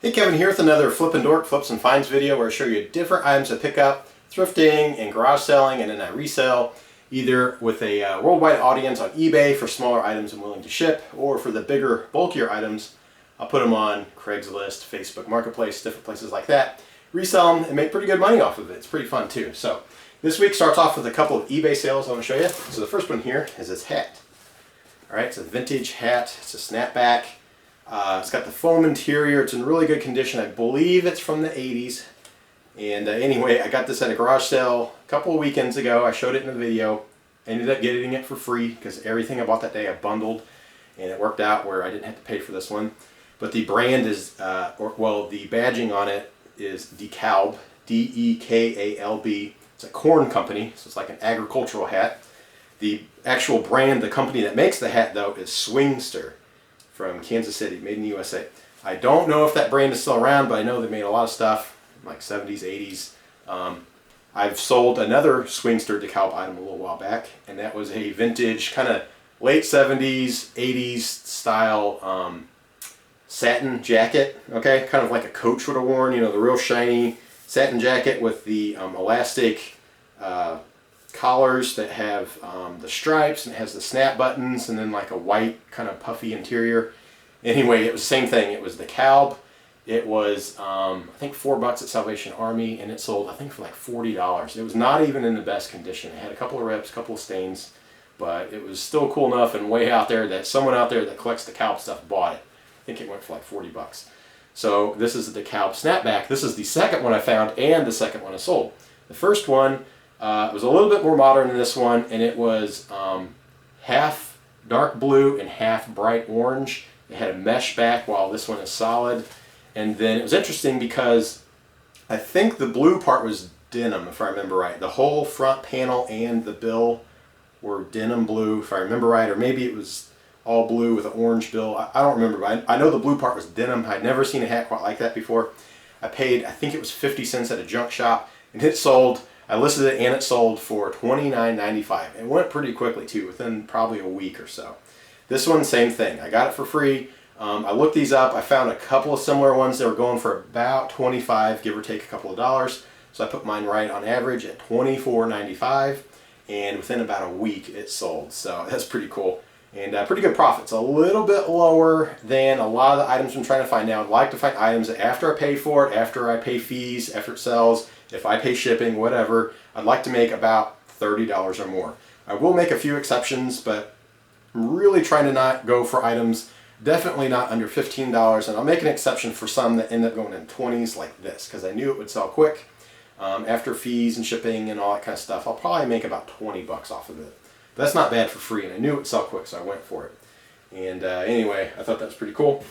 Hey, Kevin here with another Flip and Dork Flips and Finds video where I show you different items I pick up, thrifting and garage selling, and then I resell either with a worldwide audience on eBay for smaller items I'm willing to ship, or for the bigger, bulkier items, I'll put them on Craigslist, Facebook Marketplace, different places like that, resell them and make pretty good money off of it. It's pretty fun too. So this week starts off with a couple of eBay sales I want to show you. So the first one here is this hat. All right, it's a vintage hat. It's a snapback. It's got the foam interior. It's in really good condition. I believe it's from the 80s. And anyway, I got this at a garage sale a couple of weekends ago. I showed it in the video. I ended up getting it for free because everything I bought that day I bundled, and it worked out where I didn't have to pay for this one. But the brand is, the badging on it is DeKalb, D-E-K-A-L-B. It's a corn company, so it's like an agricultural hat. The actual brand, the company that makes the hat though, is Swingster from Kansas City, made in the USA. I don't know if that brand is still around, but I know they made a lot of stuff, like 70s, 80s. I've sold another Swingster DeKalb item a little while back, and that was a vintage, kind of late 70s, 80s style satin jacket, okay? Kind of like a coach would have worn, you know, the real shiny satin jacket with the elastic collars that have the stripes, and it has the snap buttons, and then like a white kind of puffy interior. Anyway, it was the same thing. It was DeKalb. It was I think $4 at Salvation Army, and it sold I think for like $40. It was not even in the best condition. It had a couple of rips, a couple of stains, but it was still cool enough and way out there that someone out there that collects DeKalb stuff bought it. I think it went for like $40. So this is the DeKalb snapback. This is the second one I found and the second one I sold. The first one was a little bit more modern than this one, and it was half dark blue and half bright orange. It had a mesh back while this one is solid. And then it was interesting because I think the blue part was denim, if I remember right. The whole front panel and the bill were denim blue, if I remember right, or maybe it was all blue with an orange bill. I don't remember, but I know the blue part was denim. I'd never seen a hat quite like that before. I paid, I think it was 50 cents at a junk shop, and it sold. I listed it and it sold for $29.95. It went pretty quickly too, within probably a week or so. This one, same thing. I got it for free. I looked these up. I found a couple of similar ones that were going for about $25, give or take a couple of dollars. So I put mine right on average at $24.95, and within about a week it sold. So that's pretty cool. And pretty good profits. A little bit lower than a lot of the items I'm trying to find now. I'd like to find items that after I pay for it, after I pay fees, after it sells, if I pay shipping, whatever, I'd like to make about $30 or more. I will make a few exceptions, but I'm really trying to not go for items definitely not under $15, and I'll make an exception for some that end up going in 20s like this, because I knew it would sell quick. After fees and shipping and all that kind of stuff, I'll probably make about 20 bucks off of it. But that's not bad for free, and I knew it would sell quick, so I went for it. And anyway, I thought that was pretty cool.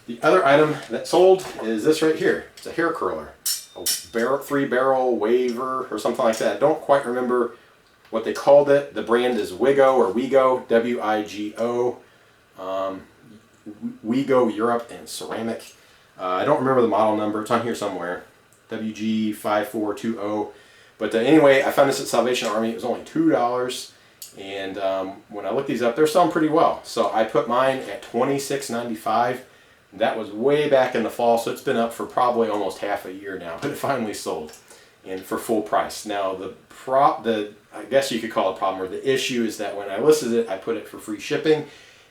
The other item that sold is this right here. It's a hair curler, a 3-barrel waver or something like that. I don't quite remember what they called it. The brand is Wigo or Wigo, W-I-G-O. Wigo Europe and ceramic. I don't remember the model number. It's on here somewhere. WG5420. But anyway, I found this at Salvation Army. It was only $2. And when I looked these up, they're selling pretty well. So I put mine at $26.95. That was way back in the fall, so it's been up for probably almost half a year now. But it finally sold, and for full price. Now I guess you could call it a problem, or the issue is that when I listed it, I put it for free shipping.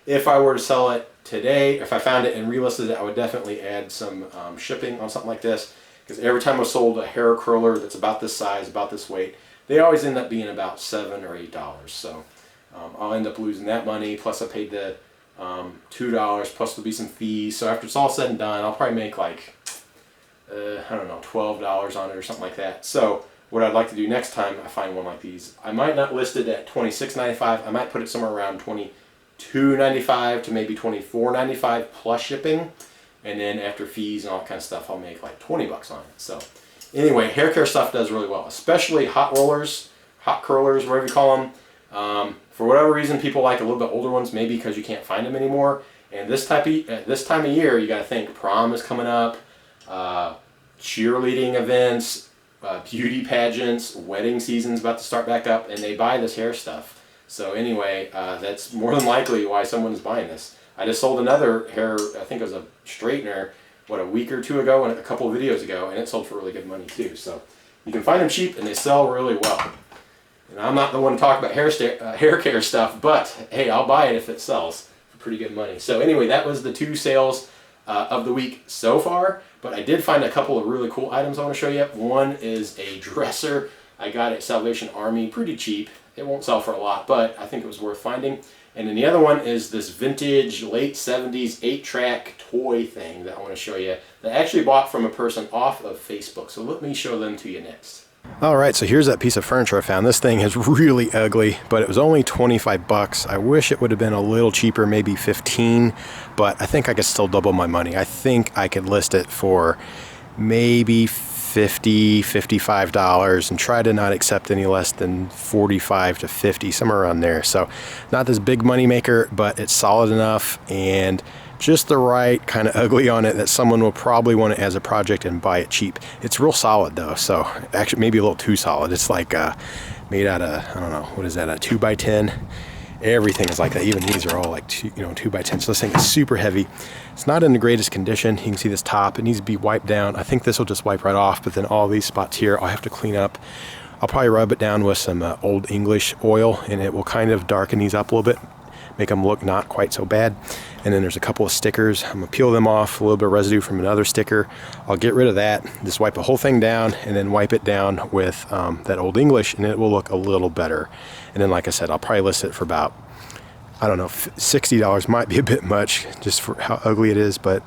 If I were to sell it today, if I found it and relisted it, I would definitely add some shipping on something like this, because every time I sold a hair curler that's about this size, about this weight, they always end up being about $7 or $8. So I'll end up losing that money, plus I paid the $2, plus there'll be some fees. So after it's all said and done, I'll probably make like, I don't know, $12 on it or something like that. So what I'd like to do next time I find one like these, I might not list it at $26.95. I might put it somewhere around $22.95 to maybe $24.95 plus shipping, and then after fees and all that kind of stuff, I'll make like 20 bucks on it. So anyway, hair care stuff does really well, especially hot rollers, hot curlers, whatever you call them. For whatever reason, people like a little bit older ones, maybe because you can't find them anymore. And this time of year, you got to think prom is coming up, cheerleading events, beauty pageants, wedding season's about to start back up, and they buy this hair stuff. So anyway, that's more than likely why someone's buying this. I just sold another hair, I think it was a straightener, what, a week or two ago and a couple of videos ago, and it sold for really good money too. So you can find them cheap and they sell really well. And I'm not the one to talk about hair care stuff, but hey, I'll buy it if it sells for pretty good money. So anyway, that was the 2 sales of the week so far, but I did find a couple of really cool items I want to show you. One is a dresser I got at Salvation Army, pretty cheap. It won't sell for a lot, but I think it was worth finding. And then the other one is this vintage late 70s 8-track toy thing that I want to show you that I actually bought from a person off of Facebook. So let me show them to you next. All right, so here's that piece of furniture I found. This thing is really ugly, but it was only 25 bucks. I wish it would have been a little cheaper, maybe 15, but I think I could still double my money. I think I could list it for maybe $50, $55 and try to not accept any less than 45 to 50, somewhere around there. So not this big money maker, but it's solid enough and just the right kind of ugly on it that someone will probably want it as a project and buy it cheap. It's real solid though, so actually maybe a little too solid. It's like made out of, I don't know, what is that, a 2x10? Everything is like that. Even these are all like 2x10. So this thing is super heavy. It's not in the greatest condition. You can see this top, it needs to be wiped down. I think this will just wipe right off, but then all these spots here I'll have to clean up. I'll probably rub it down with some Old English oil and it will kind of darken these up a little bit, make them look not quite so bad. And then there's a couple of stickers. I'm gonna peel them off, a little bit of residue from another sticker. I'll get rid of that, just wipe the whole thing down and then wipe it down with that Old English and it will look a little better. And then like I said, I'll probably list it for about, I don't know, $60 might be a bit much just for how ugly it is, but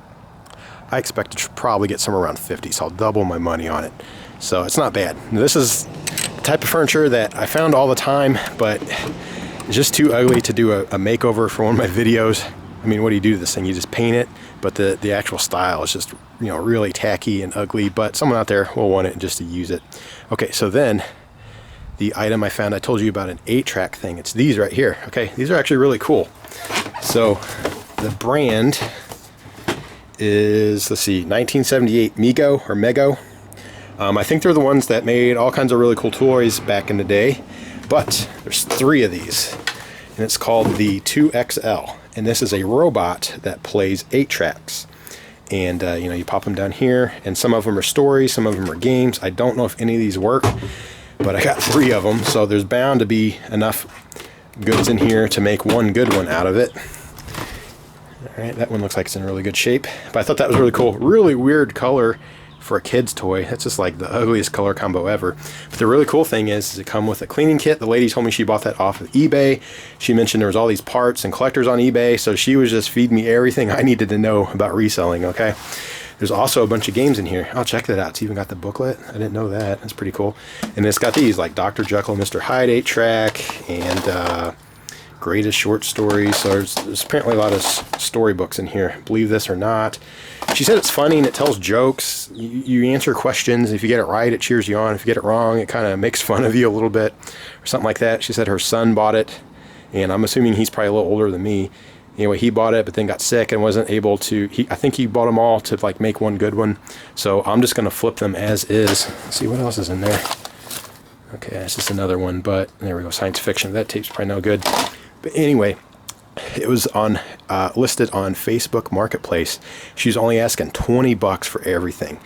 I expect to probably get somewhere around 50, so I'll double my money on it. So it's not bad. This is the type of furniture that I found all the time, but it's just too ugly to do a makeover for one of my videos. I mean, what do you do to this thing? You just paint it, but the actual style is just, you know, really tacky and ugly, but someone out there will want it just to use it. Okay, so then the item I found, I told you about an 8-track thing. It's these right here. Okay, these are actually really cool. So the brand is, let's see, 1978 Mego. I think they're the ones that made all kinds of really cool toys back in the day, but there's 3 of these, and it's called the 2XL. And this is a robot that plays 8 tracks. And you know, you pop them down here, and some of them are stories, some of them are games. I don't know if any of these work, but I got 3 of them, so there's bound to be enough goods in here to make one good one out of it. All right, that one looks like it's in really good shape, but I thought that was really cool. Really weird color for a kid's toy. That's just like the ugliest color combo ever. But the really cool thing is it come with a cleaning kit. The lady told me she bought that off of eBay. She mentioned there was all these parts and collectors on eBay, so she was just feeding me everything I needed to know about reselling, okay? There's also a bunch of games in here. I'll check that out. It's even got the booklet. I didn't know that. That's pretty cool. And it's got these like Dr. Jekyll and Mr. Hyde 8-track and greatest short stories. So there's apparently a lot of storybooks in here. Believe this or not. She said it's funny and it tells jokes. You answer questions. If you get it right, it cheers you on. If you get it wrong, it kind of makes fun of you a little bit or something like that. She said her son bought it, and I'm assuming he's probably a little older than me. Anyway, he bought it, but then got sick and wasn't able to. I think he bought them all to like make one good one. So I'm just gonna flip them as is. Let's see what else is in there. Okay, that's just another one, but there we go. Science fiction. That tape's probably no good. But anyway, it was on listed on Facebook Marketplace. She's only asking 20 bucks for everything.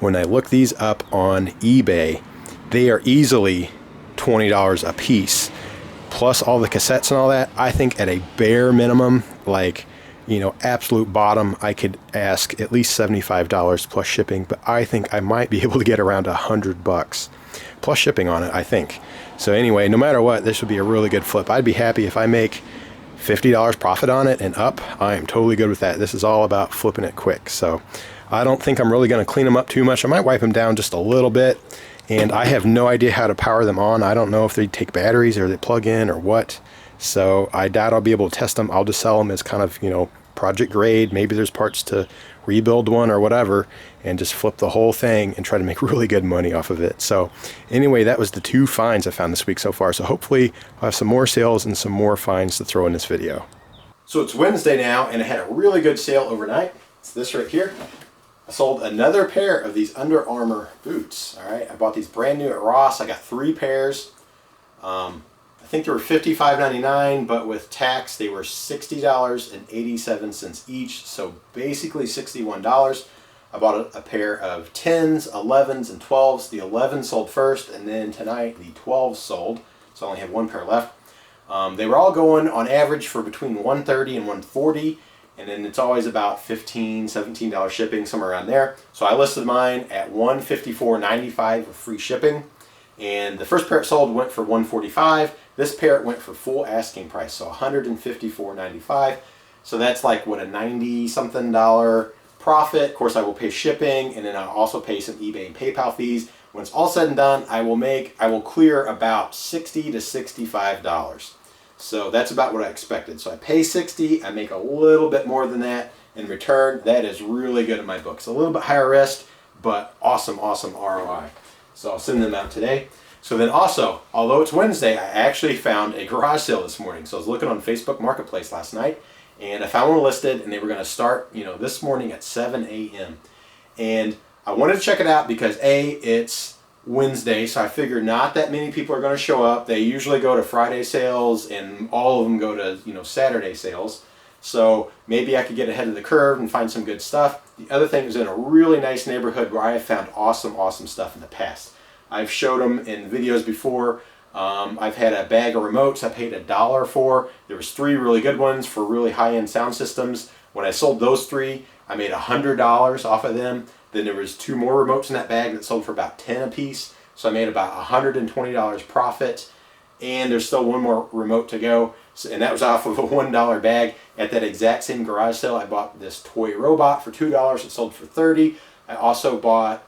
When I look these up on eBay, they are easily $20 a piece. Plus all the cassettes and all that. I think at a bare minimum, like, you know, absolute bottom, I could ask at least $75 plus shipping, but I think I might be able to get around 100 bucks plus shipping on it, I think. So anyway, no matter what, this would be a really good flip. I'd be happy if I make $50 profit on it and up. I am totally good with that. This is all about flipping it quick. So I don't think I'm really going to clean them up too much. I might wipe them down just a little bit. And I have no idea how to power them on. I don't know if they take batteries or they plug in or what. So I doubt I'll be able to test them. I'll just sell them as kind of, you know, project grade. Maybe there's parts to rebuild one or whatever, and just flip the whole thing and try to make really good money off of it. So anyway, that was the 2 finds I found this week so far. So hopefully I'll have some more sales and some more finds to throw in this video. So it's Wednesday now, and I had a really good sale overnight. It's this right here. I sold another pair of these Under Armour boots. All right, I bought these brand new at Ross. I got 3 pairs. I think they were $55.99, but with tax they were $60.87 each, so basically $61. I bought a pair of 10s, 11s, and 12s. The 11s sold first, and then tonight the 12s sold. So I only have one pair left. They were all going on average for between $130 and $140, and then it's always about $15, $17 shipping, somewhere around there. So I listed mine at $154.95 with free shipping, and the first pair it sold went for $145. This pair went for full asking price, so $154.95. So that's like what, a $90-something profit. Of course, I will pay shipping, and then I'll also pay some eBay and PayPal fees. When it's all said and done, I will clear about $60 to $65. So that's about what I expected. So I pay $60, I make a little bit more than that in return. That is really good in my books. A little bit higher risk, but awesome, awesome ROI. So I'll send them out today. So then also, although it's Wednesday, I actually found a garage sale this morning. So I was looking on Facebook Marketplace last night, and I found one listed, and they were going to start, this morning at 7 a.m. And I wanted to check it out because it's Wednesday, so I figured not that many people are going to show up. They usually go to Friday sales, and all of them go to Saturday sales. So maybe I could get ahead of the curve and find some good stuff. The other thing is in a really nice neighborhood where I have found awesome, awesome stuff in the past. I've showed them in videos before. I've had a bag of remotes I paid $1 for. There was 3 really good ones for really high-end sound systems. When I sold those 3, I made $100 off of them. Then there was 2 more remotes in that bag that sold for about 10 a piece. So I made about $120 profit. And there's still one more remote to go. And that was off of a $1 bag. At that exact same garage sale, I bought this toy robot for $2. It sold for $30. I also bought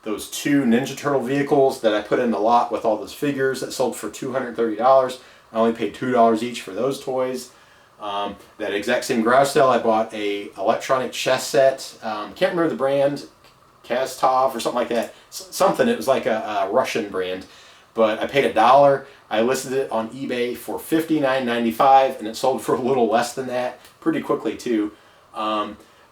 those 2 Ninja Turtle vehicles that I put in the lot with all those figures that sold for $230. I only paid $2 each for those toys. That exact same garage sale, I bought a electronic chess set. Can't remember the brand, Kastov or something like that. Something. It was like a Russian brand, but I paid $1. I listed it on eBay for $59.95, and it sold for a little less than that pretty quickly too.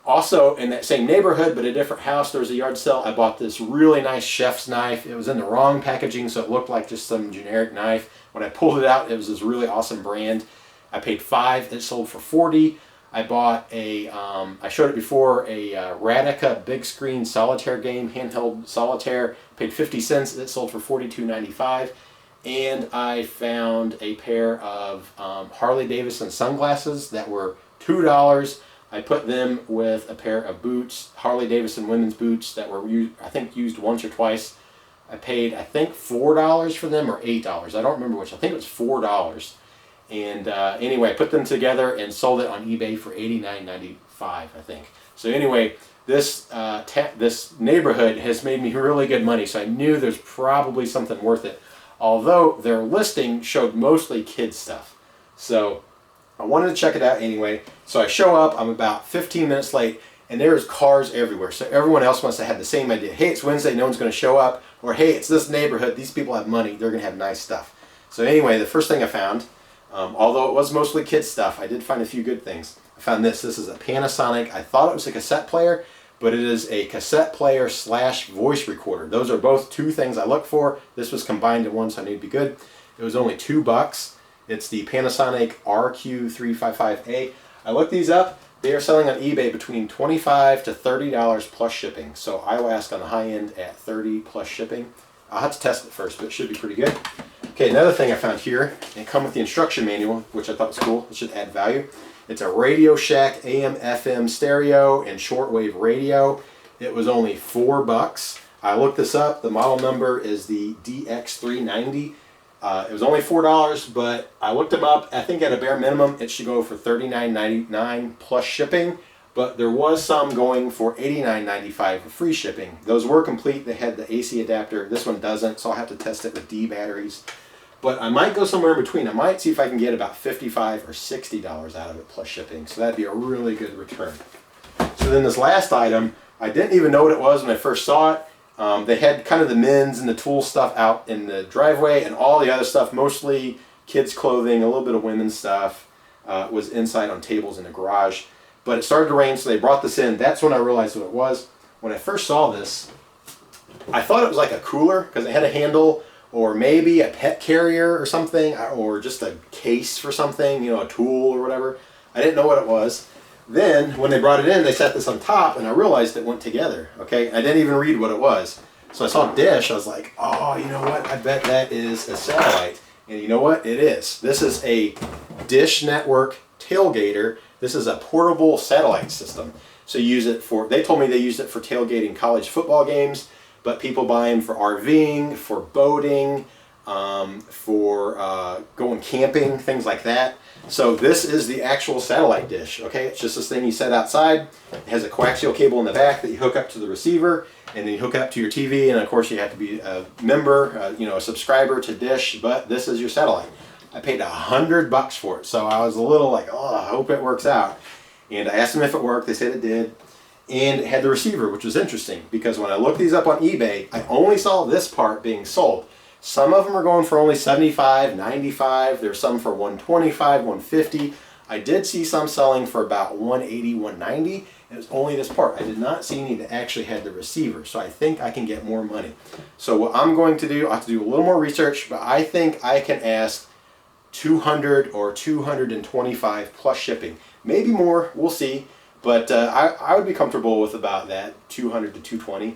Also, in that same neighborhood, but a different house, there was a yard sale. I bought this really nice chef's knife. It was in the wrong packaging, so it looked like just some generic knife. When I pulled it out, it was this really awesome brand. I paid $5. It sold for $40. I bought I showed it before, a Radica big screen solitaire game, handheld solitaire. Paid 50 cents. It sold for $42.95. And I found a pair of Harley Davidson sunglasses that were $2. I put them with a pair of boots, Harley Davidson women's boots that were, I think, used once or twice. I paid, I think, $4 for them, or $8. I don't remember which. I think it was $4. And anyway, I put them together and sold it on eBay for $89.95, I think. So anyway, this neighborhood has made me really good money, so I knew there's probably something worth it. Although their listing showed mostly kids stuff. So I wanted to check it out anyway. So I show up, I'm about 15 minutes late, and there's cars everywhere. So everyone else must have had the same idea. Hey, it's Wednesday, no one's going to show up. Or hey, it's this neighborhood, these people have money, they're going to have nice stuff. So anyway, the first thing I found, although it was mostly kids stuff, I did find a few good things. I found this. This is a Panasonic. I thought it was a cassette player, but it is a cassette player / voice recorder. Those are both 2 things I look for. This was combined in one, so I knew it'd be good. It was only $2. It's the Panasonic RQ355A. I looked these up. They are selling on eBay between $25 to $30 plus shipping. So I will ask on the high end at $30 plus shipping. I'll have to test it first, but it should be pretty good. Okay, another thing I found here, and come with the instruction manual, which I thought was cool. It should add value. It's a Radio Shack AM, FM stereo and shortwave radio. It was only $4. I looked this up. The model number is the DX390. It was only $4, but I looked them up. I think at a bare minimum, it should go for $39.99 plus shipping. But there was some going for $89.95 with free shipping. Those were complete. They had the AC adapter. This one doesn't, so I'll have to test it with D batteries. But I might go somewhere in between. I might see if I can get about $55 or $60 out of it plus shipping. So that'd be a really good return. So then this last item, I didn't even know what it was when I first saw it. They had kind of the men's and the tool stuff out in the driveway, and all the other stuff, mostly kids' clothing, a little bit of women's stuff, was inside on tables in the garage. But it started to rain, so they brought this in. That's when I realized what it was. When I first saw this, I thought it was like a cooler because it had a handle, or maybe a pet carrier or something, or just a case for something, a tool or whatever. I didn't know what it was. Then when they brought it in, they set this on top, and I realized it went together. Okay, I didn't even read what it was. So I saw dish. I was like, oh, you know what? I bet that is a satellite. And you know what? It is. This is a Dish Network Tailgater. This is a portable satellite system. So you use it for, they told me they used it for tailgating college football games, but people buy them for RVing, for boating, for going camping, things like that. So this is the actual satellite dish, okay? It's just this thing you set outside. It has a coaxial cable in the back that you hook up to the receiver, and then you hook it up to your TV, and of course you have to be a member, you know, a subscriber to Dish, but this is your satellite. I paid $100 for it, so I was a little like, oh, I hope it works out. And I asked them if it worked. They said it did. And it had the receiver, which was interesting, because when I looked these up on eBay, I only saw this part being sold. Some of them are going for only $75, $95. There's some for $125, $150. I did see some selling for about $180, $190. It was only this part. I did not see any that actually had the receiver, so I think I can get more money. So what I'm going to do, I have to do a little more research, but I think I can ask $200 or $225 plus shipping. Maybe more, we'll see. But I would be comfortable with about that, $200 to $220.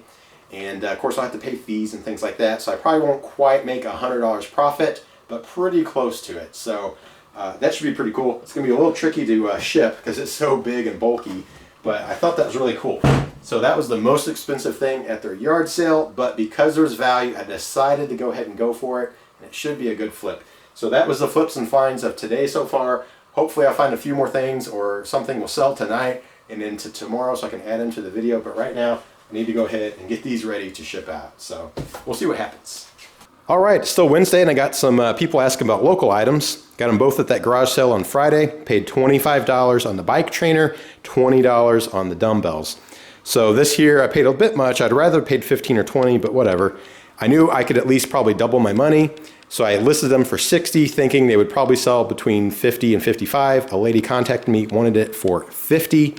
And of course I'll have to pay fees and things like that, so I probably won't quite make $100 profit, but pretty close to it. So that should be pretty cool. It's going to be a little tricky to ship because it's so big and bulky, but I thought that was really cool. So that was the most expensive thing at their yard sale, but because there was value, I decided to go ahead and go for it, and it should be a good flip. So that was the flips and finds of today so far. Hopefully I'll find a few more things, or something will sell tonight and into tomorrow so I can add them to the video, but right now I need to go ahead and get these ready to ship out. So we'll see what happens. All right, it's still Wednesday, and I got some people asking about local items. Got them both at that garage sale on Friday. Paid $25 on the bike trainer, $20 on the dumbbells. So this here I paid a bit much. I'd rather have paid 15 or 20, but whatever. I knew I could at least probably double my money, so I listed them for 60, thinking they would probably sell between 50 and 55. A lady contacted me, wanted it for 50,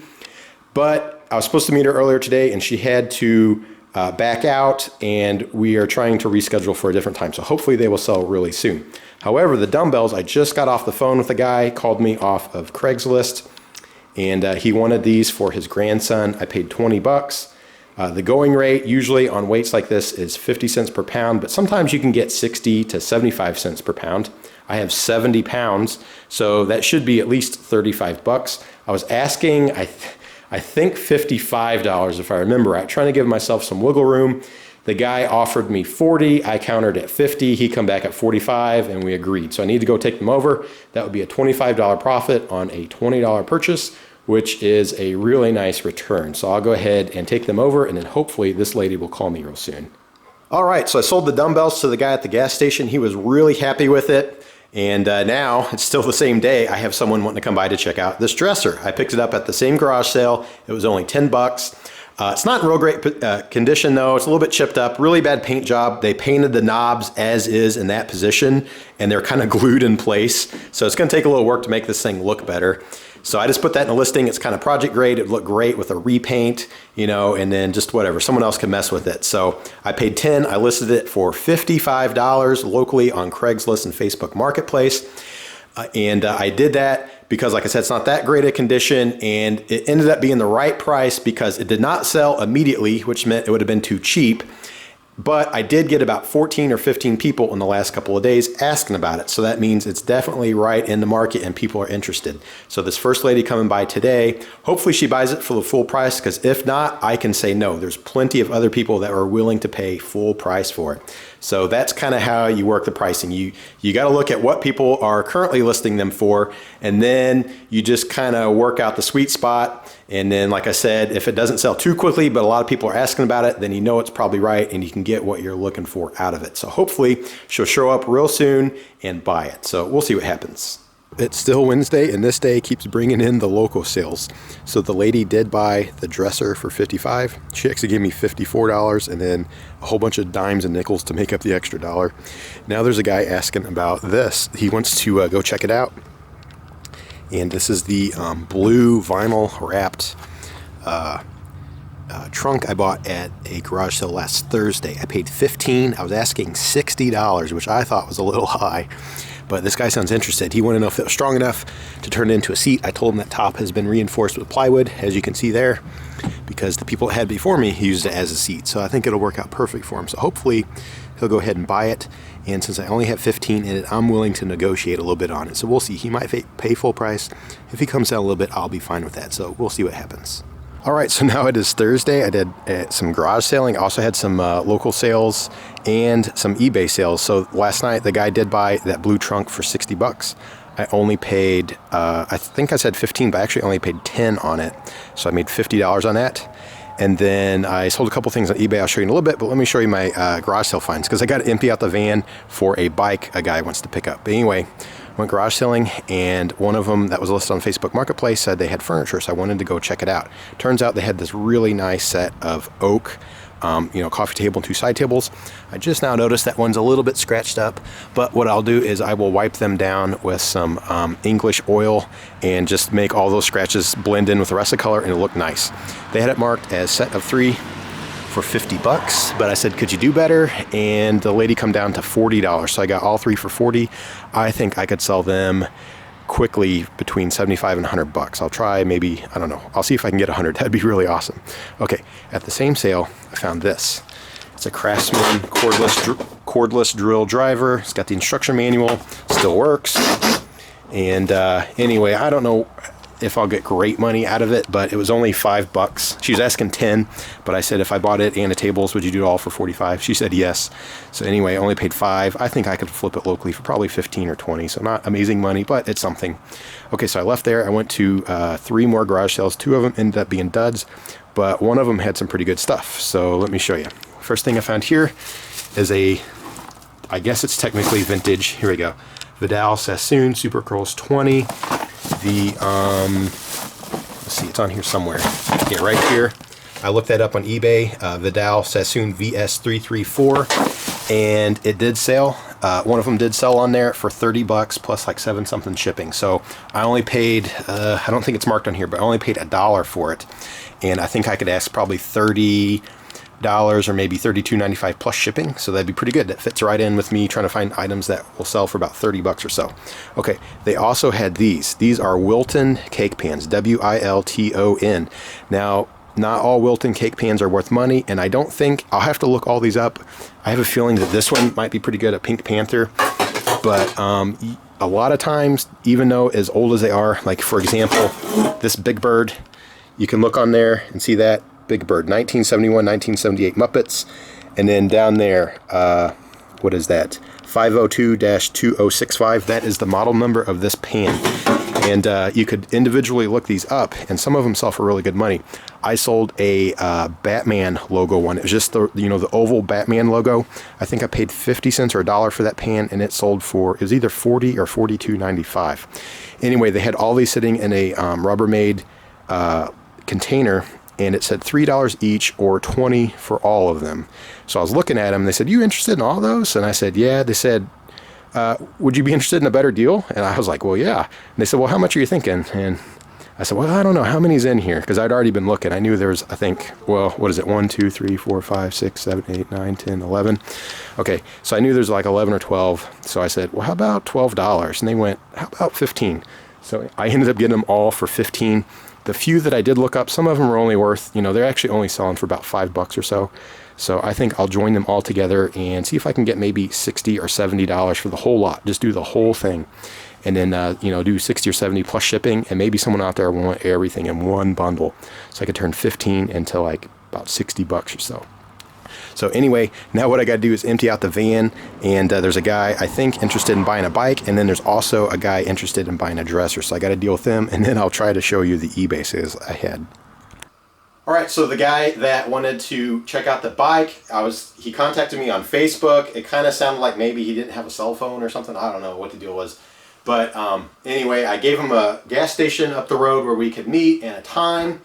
but I was supposed to meet her earlier today, and she had to back out, and we are trying to reschedule for a different time. So hopefully they will sell really soon. However, the dumbbells, I just got off the phone with a guy, called me off of Craigslist, and he wanted these for his grandson. I paid 20 bucks. The going rate usually on weights like this is 50 cents per pound, but sometimes you can get 60 to 75 cents per pound. I have 70 pounds, so that should be at least 35 bucks. I was asking, I think $55 if I remember right, trying to give myself some wiggle room. The guy offered me 40, I countered at 50, he come back at 45, and we agreed. So I need to go take them over. That would be a $25 profit on a $20 purchase, which is a really nice return. So I'll go ahead and take them over, and then hopefully this lady will call me real soon. All right, so I sold the dumbbells to the guy at the gas station. He was really happy with it. And now, it's still the same day, I have someone wanting to come by to check out this dresser. I picked it up at the same garage sale. It was only 10 bucks. It's not in real great condition though. It's a little bit chipped up, really bad paint job. They painted the knobs as is in that position, and they're kind of glued in place. So it's gonna take a little work to make this thing look better. So I just put that in a listing. It's kind of project grade. It looked great with a repaint, you know, and then just whatever. Someone else can mess with it. So I paid 10. I listed it for $55 locally on Craigslist and Facebook Marketplace. I did that because, like I said, it's not that great a condition, and it ended up being the right price because it did not sell immediately, which meant it would have been too cheap. But I did get about 14 or 15 people in the last couple of days asking about it. So that means it's definitely right in the market and people are interested. So this first lady coming by today, hopefully she buys it for the full price, because if not, I can say no. There's plenty of other people that are willing to pay full price for it. So that's kind of how you work the pricing. You got to look at what people are currently listing them for, and then you just kind of work out the sweet spot. And then, like I said, if it doesn't sell too quickly, but a lot of people are asking about it, then you know it's probably right, and you can get what you're looking for out of it. So hopefully she'll show up real soon and buy it. So we'll see what happens. It's still Wednesday, and this day keeps bringing in the local sales. So the lady did buy the dresser for $55. She actually gave me $54 and then a whole bunch of dimes and nickels to make up the extra $1. Now there's a guy asking about this. He wants to go check it out. And this is the blue vinyl wrapped trunk I bought at a garage sale last Thursday. I paid $15. I was asking $60, which I thought was a little high. But this guy sounds interested. He wanted to know if it was strong enough to turn it into a seat. I told him that top has been reinforced with plywood, as you can see there, because the people that had before me used it as a seat. So I think it'll work out perfect for him. So hopefully he'll go ahead and buy it. And since I only have 15 in it, I'm willing to negotiate a little bit on it. So we'll see. He might pay full price. If he comes down a little bit, I'll be fine with that. So we'll see what happens. All right, so now it is Thursday. I did some garage selling. I also had some local sales and some eBay sales. So last night, the guy did buy that blue trunk for 60 bucks. I only paid, I think I said 15, but I actually only paid 10 on it. So I made $50 on that. And then I sold a couple things on eBay. I'll show you in a little bit, but let me show you my garage sale finds, because I got to empty out the van for a bike a guy wants to pick up. But anyway, went garage selling, and one of them that was listed on Facebook Marketplace said they had furniture, so I wanted to go check it out. Turns out they had this really nice set of oak, coffee table and 2 side tables. I just now noticed that one's a little bit scratched up, but what I'll do is I will wipe them down with some English oil and just make all those scratches blend in with the rest of the color, and it'll look nice. They had it marked as set of 3 for 50 bucks, but I said, could you do better? And the lady come down to $40. So I got all 3 for 40. I think I could sell them quickly between 75 and 100 bucks. I'll try, maybe, I don't know. I'll see if I can get 100. That'd be really awesome. Okay, at the same sale, I found this. It's a Craftsman cordless drill driver. It's got the instruction manual, still works. And anyway, I don't know if I'll get great money out of it, but it was only 5 bucks. She was asking 10, but I said, if I bought it and the tables, would you do it all for 45? She said yes. So anyway, I only paid 5. I think I could flip it locally for probably 15 or 20. So not amazing money, but it's something. Okay, so I left there. I went to 3 more garage sales. 2 of them ended up being duds, but one of them had some pretty good stuff. So let me show you. First thing I found here is I guess it's technically vintage. Here we go. Vidal Sassoon Super Curls 20. The, let's see, it's on here somewhere. Yeah, right here. I looked that up on eBay, Vidal Sassoon VS334, and it did sell. One of them did sell on there for 30 bucks plus like 7 something shipping. So I only paid, I don't think it's marked on here, but I only paid $1 for it. And I think I could ask probably $30 or maybe $32.95 plus shipping, so that'd be pretty good. That fits right in with me trying to find items that will sell for about 30 bucks or so. Okay, they also had these. These are Wilton cake pans, W-I-L-T-O-N. Now, not all Wilton cake pans are worth money, and I don't think, I'll have to look all these up. I have a feeling that this one might be pretty good, a Pink Panther, but a lot of times, even though as old as they are, like for example, this Big Bird, you can look on there and see that. Big Bird, 1971, 1978 Muppets. And then down there, what is that? 502-2065. That is the model number of this pan. And you could individually look these up, and some of them sell for really good money. I sold a Batman logo one. It was just the the oval Batman logo. I think I paid 50 cents or $1 for that pan, and it sold for, it was either 40 or $42.95. Anyway, they had all these sitting in a Rubbermaid container, and it said $3 each or 20 for all of them. So I was looking at them. They said, "You interested in all those?" And I said, "Yeah." They said, "Would you be interested in a better deal?" And I was like, "Well, yeah." And they said, "Well, how much are you thinking?" And I said, "Well, I don't know how many's in here," because I'd already been looking. I knew there was, I think, well, what is it? 1, 2, 3, 4, 5, 6, 7, 8, 9, 10, 11. Okay, so I knew there's like 11 or 12. So I said, "Well, how about $12?" And they went, "How about 15?" So I ended up getting them all for 15. The few that I did look up, some of them are only worth, they're actually only selling for about 5 bucks or so. So I think I'll join them all together and see if I can get maybe $60 or $70 for the whole lot. Just do the whole thing. And then, do 60 or 70 plus shipping. And maybe someone out there will want everything in one bundle. So I could turn 15 into like about 60 bucks or so. So anyway, now what I got to do is empty out the van, and there's a guy, I think, interested in buying a bike, and then there's also a guy interested in buying a dresser. So I got to deal with them, and then I'll try to show you the eBay sales I had. All right, so the guy that wanted to check out the bike, he contacted me on Facebook. It kind of sounded like maybe he didn't have a cell phone or something. I don't know what the deal was. But anyway, I gave him a gas station up the road where we could meet and a time.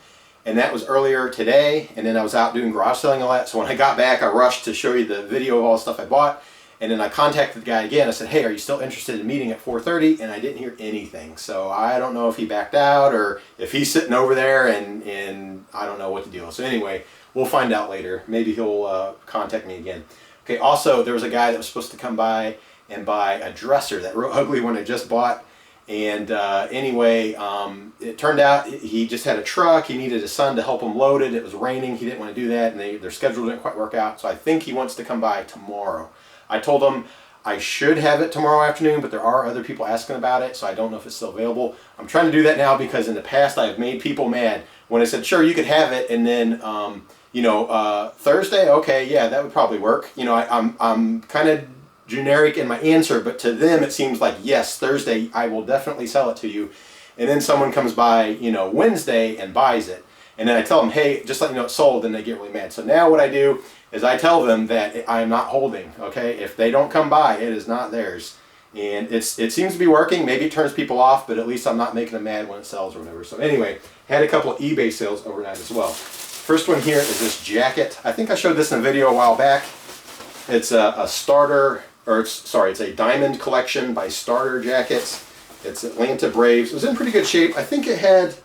And that was earlier today, and then I was out doing garage selling a lot. So when I got back, I rushed to show you the video of all the stuff I bought. And then I contacted the guy again. I said, "Hey, are you still interested in meeting at 4:30? And I didn't hear anything. So I don't know if he backed out or if he's sitting over there, and I don't know what the deal is. So anyway, we'll find out later. Maybe he'll contact me again. Okay, also, there was a guy that was supposed to come by and buy a dresser, that real ugly one I just bought. And anyway, it turned out he just had a truck. He needed his son to help him load it. It was raining. He didn't want to do that, and their schedule didn't quite work out. So I think he wants to come by tomorrow. I told him I should have it tomorrow afternoon, but there are other people asking about it, so I don't know if it's still available. I'm trying to do that now because in the past I have made people mad when I said, sure, you could have it, and then, Thursday, okay, yeah, that would probably work. I'm kind of generic in my answer, but to them it seems like, yes, Thursday, I will definitely sell it to you. And then someone comes by, Wednesday and buys it. And then I tell them, hey, just let you know it's sold, and they get really mad. So now what I do is I tell them that I'm not holding, okay? If they don't come by, it is not theirs. And it seems to be working. Maybe it turns people off, but at least I'm not making them mad when it sells or whatever. So anyway, had a couple of eBay sales overnight as well. First one here is this jacket. I think I showed this in a video a while back. It's a starter, it's a diamond collection by Starter Jackets. It's Atlanta Braves. It was in pretty good shape. I think it had,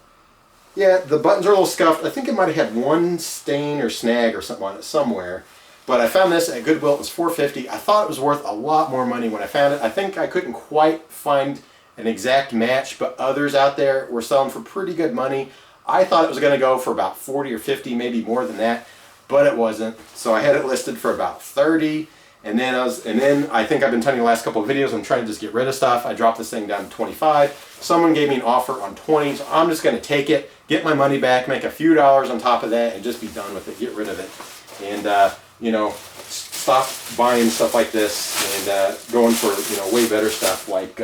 yeah, the buttons are a little scuffed. I think it might have had one stain or snag or something on it somewhere. But I found this at Goodwill. It was $4.50. I thought it was worth a lot more money when I found it. I think I couldn't quite find an exact match, but others out there were selling for pretty good money. I thought it was going to go for about 40 or 50, maybe more than that, but it wasn't. So I had it listed for about 30. And then I think I've been telling you the last couple of videos, I'm trying to just get rid of stuff. I dropped this thing down to 25. Someone gave me an offer on 20, so I'm just going to take it, get my money back, make a few dollars on top of that, and just be done with it, get rid of it. And, stop buying stuff like this and going for, way better stuff like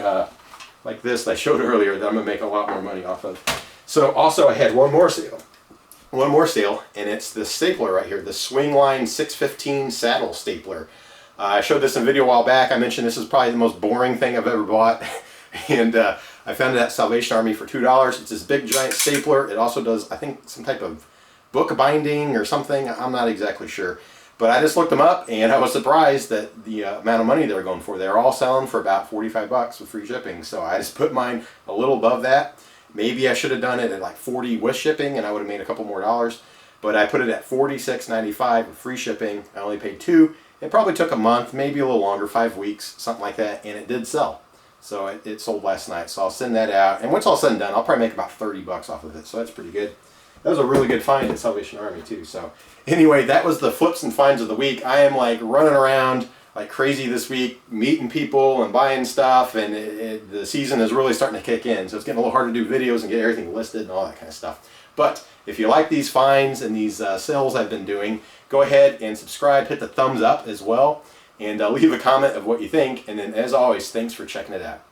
this that I showed earlier that I'm going to make a lot more money off of. So also I had one more sale, and it's this stapler right here, the Swingline 615 saddle stapler. I showed this in a video a while back. I mentioned this is probably the most boring thing I've ever bought. And I found it at Salvation Army for $2. It's this big giant stapler. It also does, I think, some type of book binding or something. I'm not exactly sure. But I just looked them up, and I was surprised that the amount of money they were going for. They're all selling for about 45 bucks with free shipping. So I just put mine a little above that. Maybe I should have done it at like 40 with shipping, and I would have made a couple more dollars. But I put it at $46.95 with free shipping. I only paid $2. It probably took a month, maybe a little longer, 5 weeks, something like that, and it did sell. So it sold last night, so I'll send that out. And once all said and done, I'll probably make about 30 bucks off of it, so that's pretty good. That was a really good find at Salvation Army, too. So anyway, that was the flips and finds of the week. I am like running around like crazy this week, meeting people and buying stuff, and the season is really starting to kick in. So it's getting a little hard to do videos and get everything listed and all that kind of stuff. But if you like these finds and these sales I've been doing, go ahead and subscribe, hit the thumbs up as well, and leave a comment of what you think. And then, as always, thanks for checking it out.